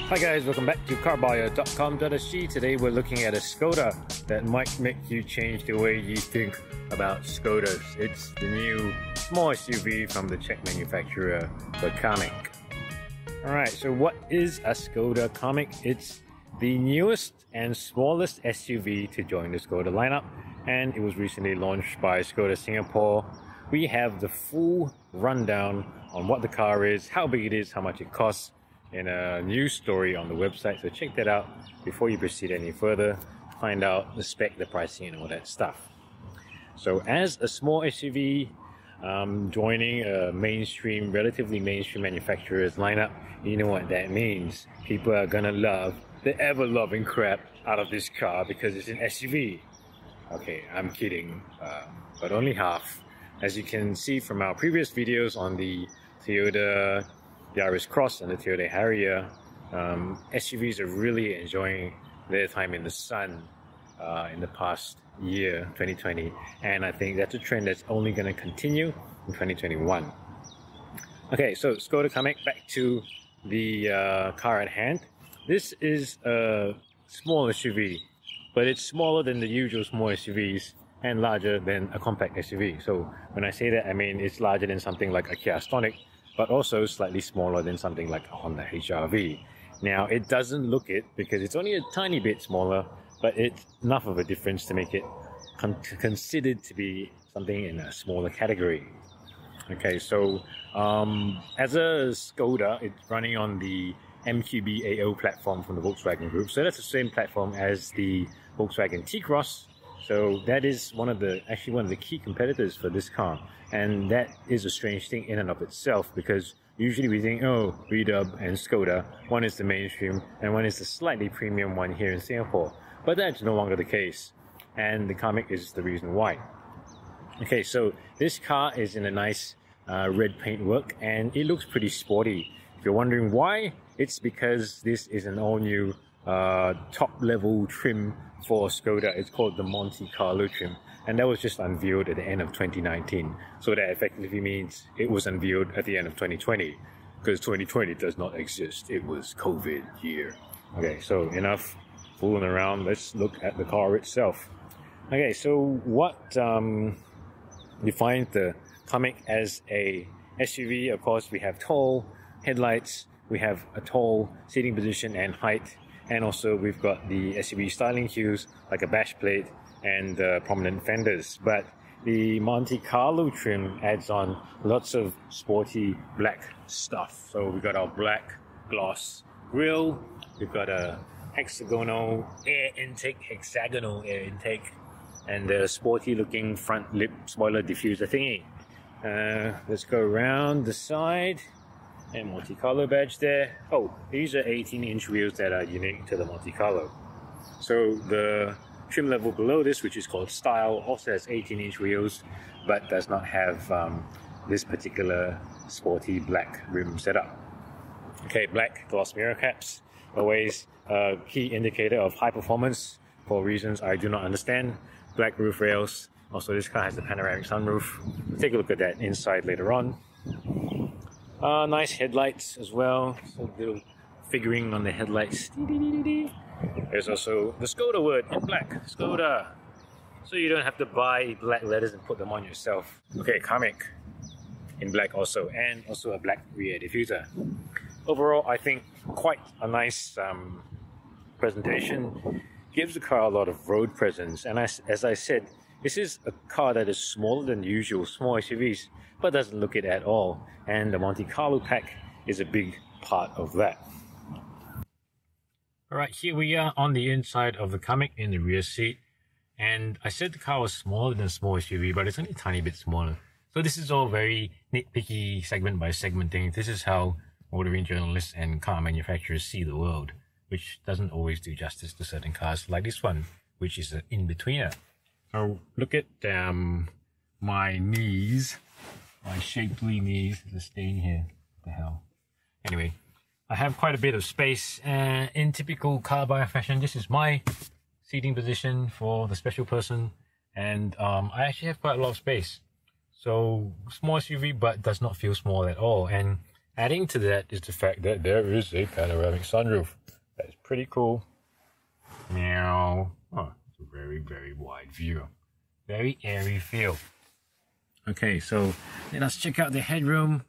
Hi guys, welcome back to carbuyer.com.sg. Today we're looking at a Skoda that might make you change the way you think about Skodas. It's the new small SUV from the Czech manufacturer, the Kamiq. Alright, so what is a Skoda Kamiq? It's the newest and smallest SUV to join the Skoda lineup, and it was recently launched by Skoda Singapore. We have the full rundown on what the car is, how big it is, how much it costs, in a news story on the website, so check that out before you proceed any further. Find out the spec, the pricing and all that stuff. So as a small SUV joining a relatively mainstream manufacturer's lineup, you know what that means. People are gonna love the ever-loving crap out of this car because it's an SUV. Okay, I'm kidding, but only half. As you can see from our previous videos on the Toyota Yaris Cross and the Toyota Harrier, SUVs are really enjoying their time in the sun in the past year, 2020, and I think that's a trend that's only going to continue in 2021. Okay, so Skoda Kamiq, back to the car at hand. This is a small SUV, but it's smaller than the usual small SUVs and larger than a compact SUV. So when I say that, I mean it's larger than something like a Kia Stonic, but also slightly smaller than something like a Honda HR-V. Now, it doesn't look it because it's only a tiny bit smaller, but it's enough of a difference to make it considered to be something in a smaller category. Okay, so as a Skoda, it's running on the MQB-AO platform from the Volkswagen Group. So that's the same platform as the Volkswagen T-Cross. So that is actually one of the key competitors for this car. And that is a strange thing in and of itself, because usually we think, oh, VW and Skoda, one is the mainstream and one is the slightly premium one here in Singapore. But that's no longer the case. And the Kamiq is the reason why. Okay, so this car is in a nice red paintwork and it looks pretty sporty. If you're wondering why, it's because this is an all-new top-level trim for Skoda. It's called the Monte Carlo trim, and that was just unveiled at the end of 2019. So that effectively means it was unveiled at the end of 2020, because 2020 does not exist. It was COVID year. Okay, so enough fooling around. Let's look at the car itself. Okay, so what defines the Kamiq as a SUV? Of course, we have tall headlights, we have a tall seating position and height, and also we've got the SUV styling cues like a bash plate and prominent fenders. But the Monte Carlo trim adds on lots of sporty black stuff. So we've got our black gloss grille, we've got a hexagonal air intake, and the sporty looking front lip spoiler diffuser thingy. Let's go around the side. And Monte Carlo badge there. Oh, these are 18-inch wheels that are unique to the Monte Carlo. So the trim level below this, which is called Style, also has 18-inch wheels, but does not have this particular sporty black rim setup. Okay, black gloss mirror caps, always a key indicator of high performance for reasons I do not understand. Black roof rails. Also, this car has a panoramic sunroof. We'll take a look at that inside later on. Nice headlights as well, so little figuring on the headlights. There's also the Skoda word in black, Skoda, so you don't have to buy black letters and put them on yourself. Okay, Kamiq in black also, and also a black rear diffuser. Overall, I think quite a nice presentation. Gives the car a lot of road presence, and as I said, this is a car that is smaller than the usual small SUVs, but doesn't look it at all. And the Monte Carlo pack is a big part of that. Alright, here we are on the inside of the Kamiq in the rear seat. And I said the car was smaller than a small SUV, but it's only a tiny bit smaller. So this is all very nitpicky segment by segment thing. This is how motoring journalists and car manufacturers see the world, which doesn't always do justice to certain cars like this one, which is an in-betweener. So look at my knees, my shapely knees. There's a stain here. What the hell? Anyway, I have quite a bit of space. In typical carbuyer fashion, this is my seating position for the special person, and I actually have quite a lot of space. So small SUV, but does not feel small at all. And Adding to that is the fact that there is a panoramic sunroof. That's pretty cool. Meow. Oh, it's a very, very wide view. Very airy feel. Okay, so let us check out the headroom.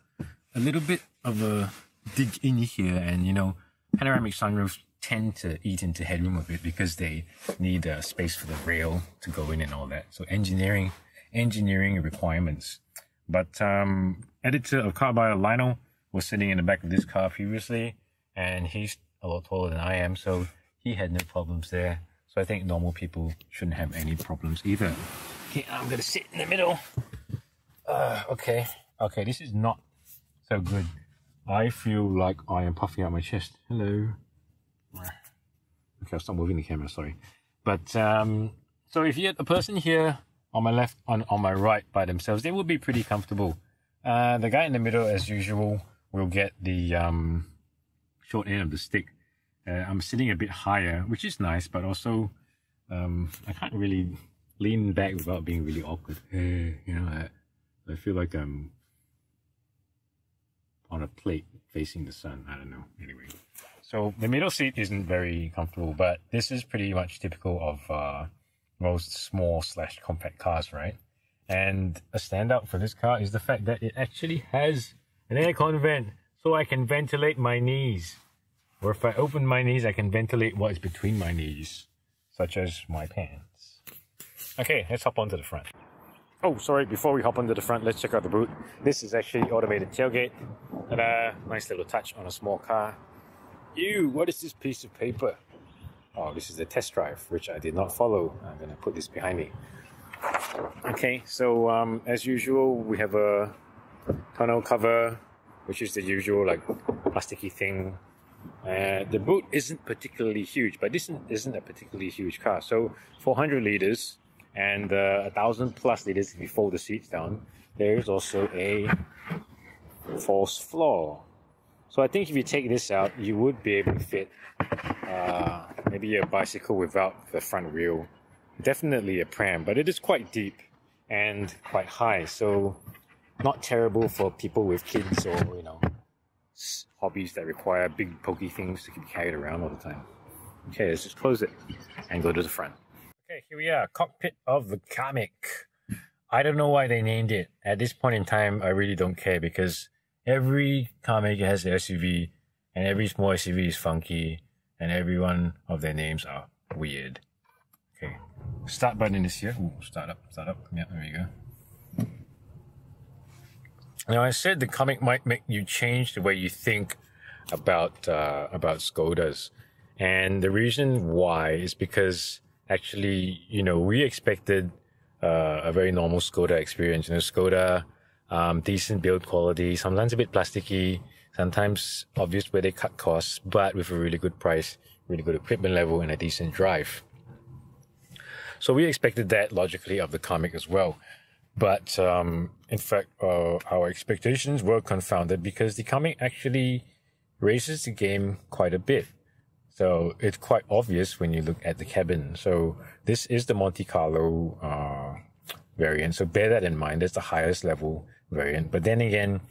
A little bit of a dig in here, and you know, panoramic sunroofs tend to eat into headroom a bit because they need space for the rail to go in and all that. So engineering requirements. But editor of Car Buyer Lionel was sitting in the back of this car previously, and he's a lot taller than I am, so he had no problems there. So I think normal people shouldn't have any problems either. Okay, I'm gonna sit in the middle. Okay, this is not so good. I feel like I am puffing out my chest. Hello. Okay, I'll stop moving the camera, sorry. But, so if you had a person here on my left, on my right by themselves, they would be pretty comfortable. The guy in the middle, as usual, will get the short end of the stick. I'm sitting a bit higher, which is nice, but also I can't really lean back without being really awkward. You know, I feel like I'm on a plate facing the sun. I don't know. Anyway, so the middle seat isn't very comfortable, but this is pretty much typical of most small/compact cars, right? And a standout for this car is the fact that it actually has an aircon vent, so I can ventilate my knees. Or if I open my knees, I can ventilate what is between my knees, such as my pants. Okay, let's hop onto the front. Oh, sorry, before we hop onto the front, let's check out the boot. This is actually automated tailgate. Ta-da! Nice little touch on a small car. Ew, what is this piece of paper? Oh, this is the test drive, which I did not follow. I'm gonna put this behind me. Okay, so as usual, we have a tonneau cover, which is the usual like plasticky thing. The boot isn't particularly huge, but this isn't a particularly huge car. So 400 liters and 1,000 plus liters if you fold the seats down. There is also a false floor. So I think if you take this out, you would be able to fit maybe a bicycle without the front wheel. Definitely a pram, but it is quite deep and quite high, so not terrible for people with kids or, you know, hobbies that require big pokey things to keep carried around all the time. Okay, let's just close it and go to the front. Okay, here we are, cockpit of the Kamiq. I don't know why they named it. At this point in time, I really don't care because every Kamiq has an SUV and every small SUV is funky and every one of their names are weird. Okay, start button is here. Ooh, start up. Yeah, there we go. Now I said the Kamiq might make you change the way you think about Skodas, and the reason why is because actually, you know, we expected a very normal Skoda experience. You know, Skoda, decent build quality, sometimes a bit plasticky, sometimes obvious where they cut costs, but with a really good price, really good equipment level, and a decent drive. So we expected that logically of the Kamiq as well. But in fact, our expectations were confounded because the Kamiq actually raises the game quite a bit. So it's quite obvious when you look at the cabin. So this is the Monte Carlo variant. So bear that in mind. That's the highest level variant. But then again,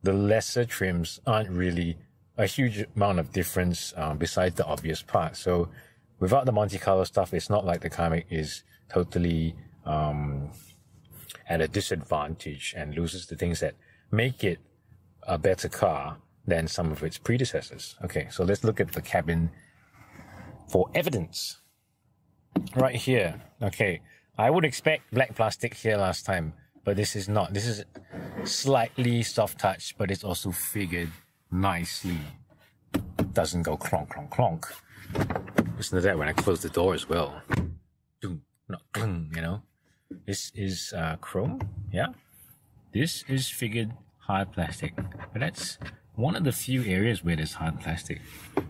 the lesser trims aren't really a huge amount of difference besides the obvious part. So without the Monte Carlo stuff, it's not like the Kamiq is totally at a disadvantage and loses the things that make it a better car than some of its predecessors. Okay, so let's look at the cabin for evidence. Right here. Okay, I would expect black plastic here last time, but this is not. This is slightly soft touch, but it's also figured nicely. It doesn't go clonk, clonk, clonk. Listen to that when I close the door as well. Not you know. This is chrome, yeah. This is figured hard plastic, but that's one of the few areas where there's hard plastic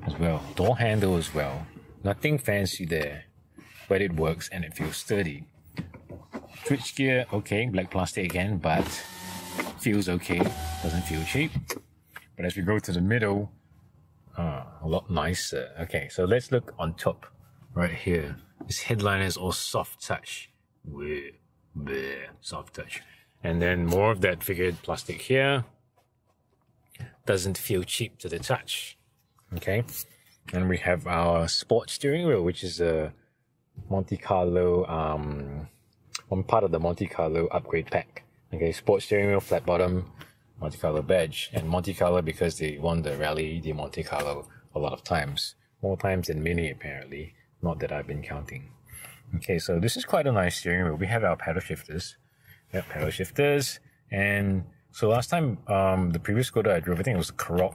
as well. Door handle as well. Nothing fancy there, but it works and it feels sturdy. Switchgear, okay, black plastic again, but feels okay. Doesn't feel cheap. But as we go to the middle, a lot nicer. Okay, so let's look on top right here. This headliner is all soft touch. Soft touch. And then more of that figured plastic here. doesn't feel cheap to the touch. Okay, and we have our sports steering wheel, which is a Monte Carlo, one part of the Monte Carlo upgrade pack. Okay, sports steering wheel, flat bottom, Monte Carlo badge, and Monte Carlo because they won the Rally di Monte Carlo a lot of times, more times than Mini apparently, not that I've been counting. Okay, so this is quite a nice steering wheel. We have our paddle shifters, paddle shifters, and so last time, the previous Skoda I drove, I think it was the Karoq,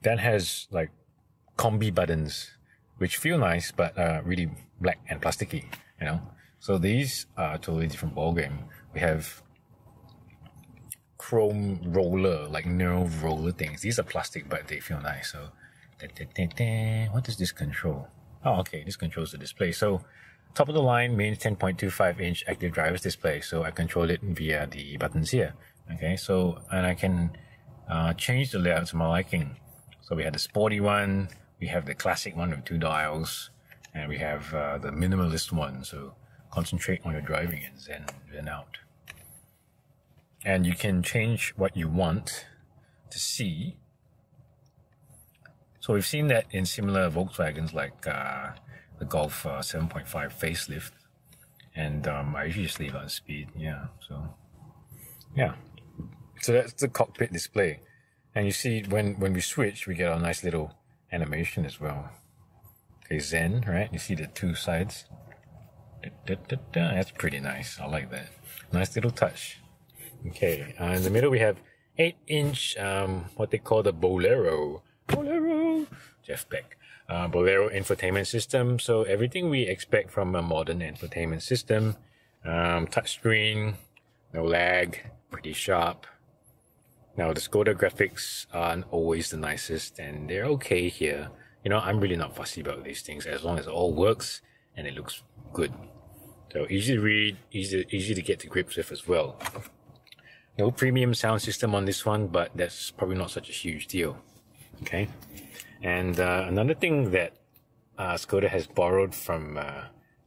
that has like combi buttons, which feel nice, but really black and plasticky, you know. So these are a totally different ballgame. We have chrome roller, like nerve roller things. These are plastic, but they feel nice. So, what does this control? Oh, okay, this controls the display. So, top of the line means 10.25-inch active driver's display. So I control it via the buttons here. Okay, so, and I can change the layout to my liking. So we have the sporty one, we have the classic one with 2 dials, and we have the minimalist one. So concentrate on your driving and zen out. And you can change what you want to see. So we've seen that in similar Volkswagens like the Golf 7.5 facelift. And I usually just leave on speed, yeah, so yeah. So that's the cockpit display. And you see when we switch, we get a nice little animation as well. Okay, Zen, right? You see the 2 sides. That's pretty nice. I like that. Nice little touch. Okay, in the middle we have 8-inch, what they call the Bolero. Jeff Beck. Bolero infotainment system. So everything we expect from a modern infotainment system. Touchscreen, no lag, pretty sharp. Now the Skoda graphics aren't always the nicest, and they're okay here. You know, I'm really not fussy about these things as long as it all works and it looks good. So easy to read, easy to get to grips with as well. No premium sound system on this one, but that's probably not such a huge deal. Okay, and another thing that Skoda has borrowed from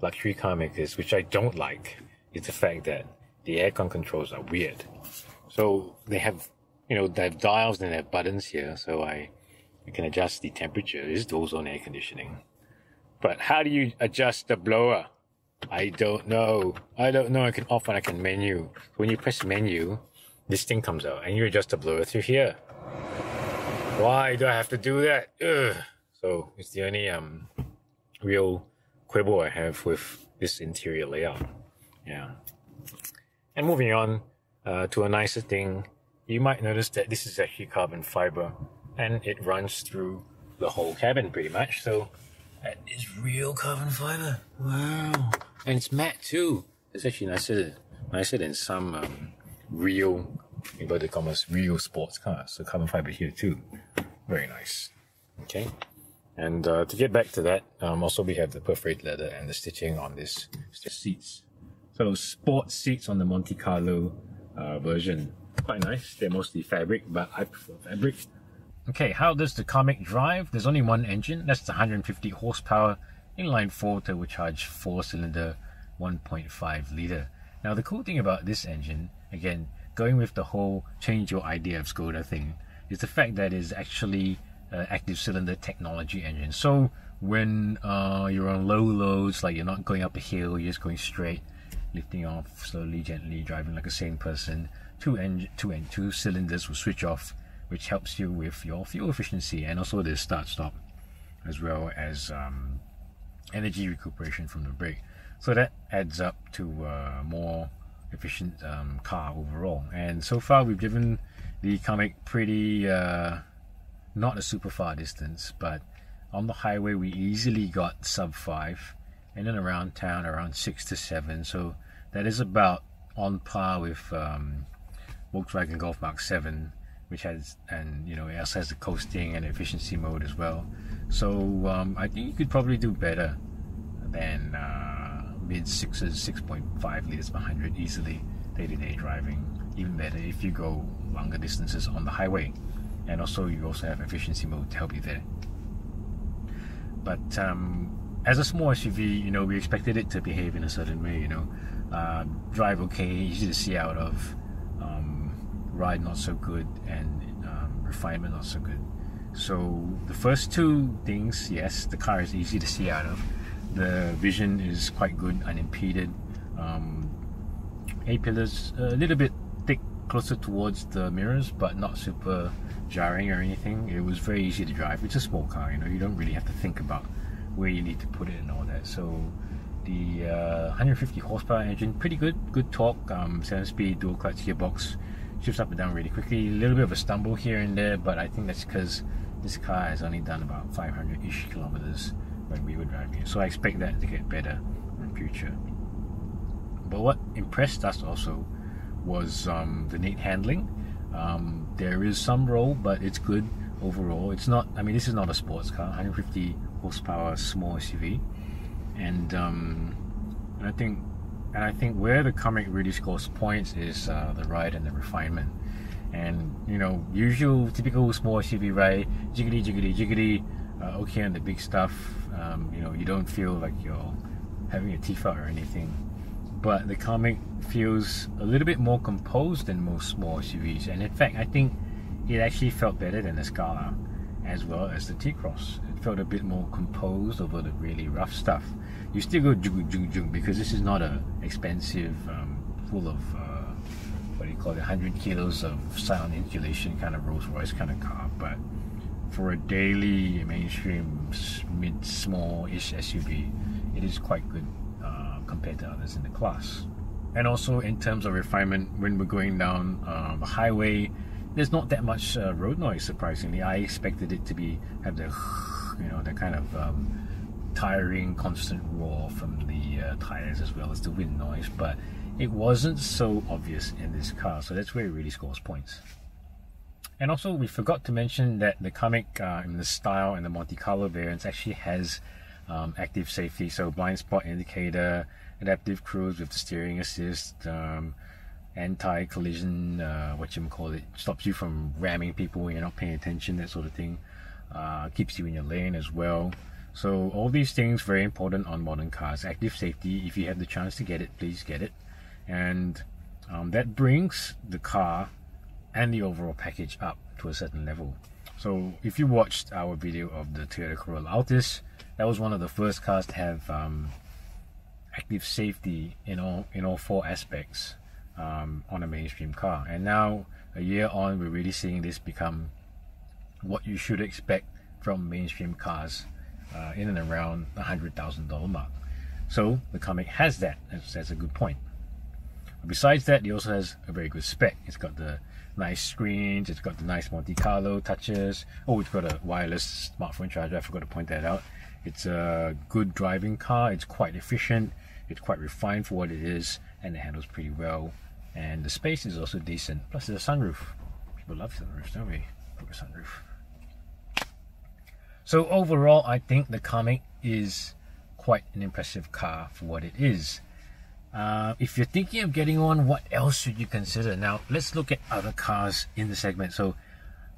luxury car makers, which I don't like, is the fact that the aircon controls are weird. So they have, you know, they have dials and they have buttons here, so I can adjust the temperature. This is dual zone air conditioning. But how do you adjust the blower? I don't know. I can off and I can menu. When you press menu, this thing comes out and you adjust the blower through here. Why do I have to do that? Ugh. So it's the only real quibble I have with this interior layout. Yeah. And moving on to a nicer thing, you might notice that this is actually carbon fiber and it runs through the whole cabin pretty much. So that is real carbon fiber. Wow. And it's matte too. It's actually nicer than some real, inverted commas, real sports cars. So carbon fiber here too. Very nice. Okay. And to get back to that, also we have the perforated leather and the stitching on this seats. So sports seats on the Monte Carlo version. Quite nice. They're mostly fabric, but I prefer fabric. Okay, how does the Kamiq drive? There's only one engine. That's the 150 horsepower inline-4 turbocharged 4-cylinder 1.5 litre. Now the cool thing about this engine, again, going with the whole change your idea of Skoda thing, is the fact that it's actually an active cylinder technology engine. So when you're on low loads, like you're not going up a hill, you're just going straight, lifting off slowly, gently, driving like a sane person, two cylinders will switch off, which helps you with your fuel efficiency and also the start-stop, as well as energy recuperation from the brake. So that adds up to a more efficient car overall. And so far we've driven the Kamiq pretty, not a super far distance, but on the highway we easily got sub 5, and then around town around 6 to 7. So that is about on par with Volkswagen Golf Mark 7, which has, and you know, it also has the coasting and efficiency mode as well. So I think you could probably do better than mid 6s, 6.5 liters per 100 easily day-to-day driving. Even better if you go longer distances on the highway, and also you also have efficiency mode to help you there. But as a small SUV, you know, we expected it to behave in a certain way, you know, drive okay, easy to see out of, ride not so good, and refinement not so good. So the first two things, yes, the car is easy to see out of. The vision is quite good, unimpeded. A-pillars a little bit thick, closer towards the mirrors, but not super jarring or anything. It was very easy to drive. It's a small car, you know, you don't really have to think about where you need to put it and all that. So the 150 horsepower engine, pretty good torque, 7-speed dual clutch gearbox, shifts up and down really quickly. A little bit of a stumble here and there, but I think that's because this car has only done about 500-ish kilometers when we were driving it. So I expect that to get better in future. But what impressed us also was the neat handling. There is some roll, but it's good overall. It's not, I mean, this is not a sports car, 150 horsepower small SUV. And I think where the Kamiq really scores points is the ride and the refinement. And you know, typical small SUV ride, jiggly, okay on the big stuff. You know, you don't feel like you're having your teeth out or anything. But the Kamiq feels a little bit more composed than most small SUVs, and in fact I think it actually felt better than the Scala as well as the T-Cross. It felt a bit more composed over the really rough stuff. You still go jung because this is not a expensive full of what do you call it, 100 kilos of sound insulation kind of Rolls Royce kind of car, but for a daily mainstream mid-small-ish SUV, it is quite good compared to others in the class. And also in terms of refinement, when we're going down the highway, there's not that much road noise, surprisingly. I expected it to have the, you know, that kind of tiring constant roar from the tires as well as the wind noise, but it wasn't so obvious in this car, so that's where it really scores points. And also we forgot to mention that the Kamiq in the Style and the Monte Carlo variants actually has active safety, so blind spot indicator, adaptive cruise with the steering assist, anti-collision, stops you from ramming people when you're not paying attention, that sort of thing, keeps you in your lane as well. So all these things very important on modern cars. Active safety, if you have the chance to get it, please get it. And that brings the car and the overall package up to a certain level. So if you watched our video of the Toyota Corolla Altis, that was one of the first cars to have active safety in all four aspects on a mainstream car. And now, a year on, we're really seeing this become what you should expect from mainstream cars in and around the $100,000 mark. So the Kamiq has that. That's a good point. Besides that, it also has a very good spec. It's got the nice screens, it's got the nice Monte Carlo touches. Oh, it's got a wireless smartphone charger, I forgot to point that out. It's a good driving car, it's quite efficient, it's quite refined for what it is, and it handles pretty well. And the space is also decent, plus there's a sunroof. People love sunroofs, don't we? Put a sunroof. So overall, I think the Kamiq is quite an impressive car for what it is. If you're thinking of getting one, what else should you consider? Now, let's look at other cars in the segment. So,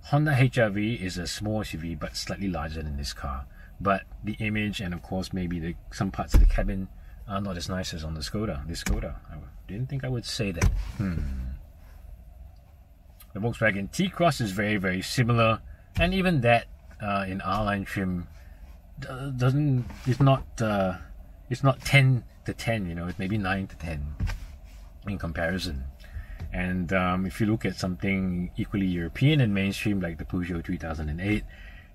Honda HR-V is a small SUV, but slightly larger than this car. But the image and, of course, maybe some parts of the cabin are not as nice as on the Skoda. This Skoda, I didn't think I would say that. The Volkswagen T-Cross is very, very similar, and even that in R-Line trim it's not 10 to 10, you know, it's maybe 9 to 10 in comparison. And if you look at something equally European and mainstream like the Peugeot 3008,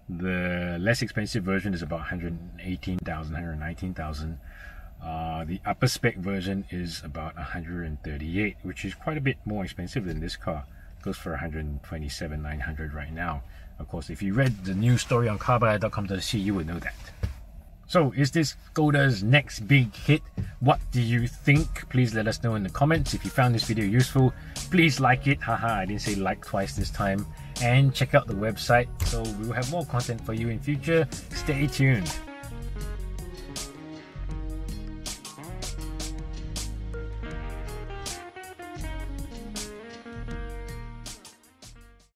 the less expensive version is about 118,000, 119,000. The upper spec version is about 138, which is quite a bit more expensive than this car. It goes for 127,900 right now. Of course, if you read the news story on carbuyer.com.sg, you would know that. So, is this Skoda's next big hit? What do you think? Please let us know in the comments. If you found this video useful, please like it. Haha, I didn't say like twice this time. And check out the website, so we will have more content for you in future. Stay tuned.